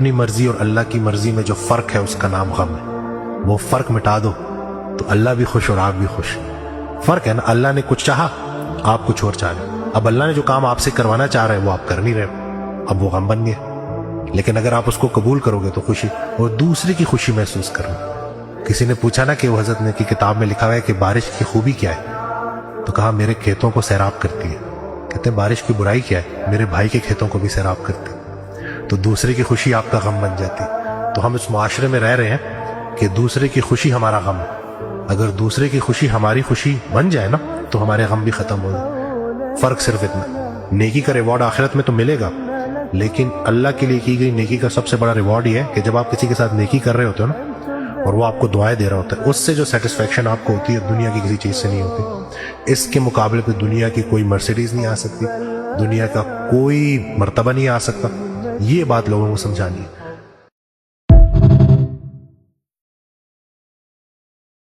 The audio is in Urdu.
اپنی مرضی اور اللہ کی مرضی میں جو فرق ہے اس کا نام غم ہے. وہ فرق مٹا دو تو اللہ بھی خوش اور آپ بھی خوش. فرق ہے نا, اللہ نے کچھ چاہا, آپ کچھ اور چاہ رہے. اب اللہ نے جو کام آپ سے کروانا چاہ رہے ہیں وہ آپ کر نہیں رہے, اب وہ غم بن گیا. لیکن اگر آپ اس کو قبول کرو گے تو خوشی, اور دوسرے کی خوشی محسوس کرنا. کسی نے پوچھا نا کہ وہ حضرت نے کی کتاب میں لکھا ہوا ہے کہ بارش کی خوبی کیا ہے, تو کہا میرے کھیتوں کو سیراب کرتی ہے. کہتے ہیں بارش کی برائی کیا ہے, میرے بھائی کے کھیتوں کو بھی سیراب کرتی ہے. تو دوسرے کی خوشی آپ کا غم بن جاتی. تو ہم اس معاشرے میں رہ رہے ہیں کہ دوسرے کی خوشی ہمارا غم ہے. اگر دوسرے کی خوشی ہماری خوشی بن جائے نا تو ہمارے غم بھی ختم ہو جائے. فرق صرف اتنا, نیکی کا ریوارڈ آخرت میں تو ملے گا, لیکن اللہ کے لیے کی گئی نیکی کا سب سے بڑا ریوارڈ یہ ہے کہ جب آپ کسی کے ساتھ نیکی کر رہے ہوتے ہو نا اور وہ آپ کو دعائیں دے رہا ہوتا ہے, اس سے جو سیٹسفیکشن آپ کو ہوتی ہے دنیا کی کسی چیز سے نہیں ہوتی. اس کے مقابلے پہ دنیا کی کوئی مرسیڈیز نہیں آ سکتی, دنیا کا کوئی مرتبہ نہیں آ سکتا. یہ بات لوگوں کو سمجھانی ہے.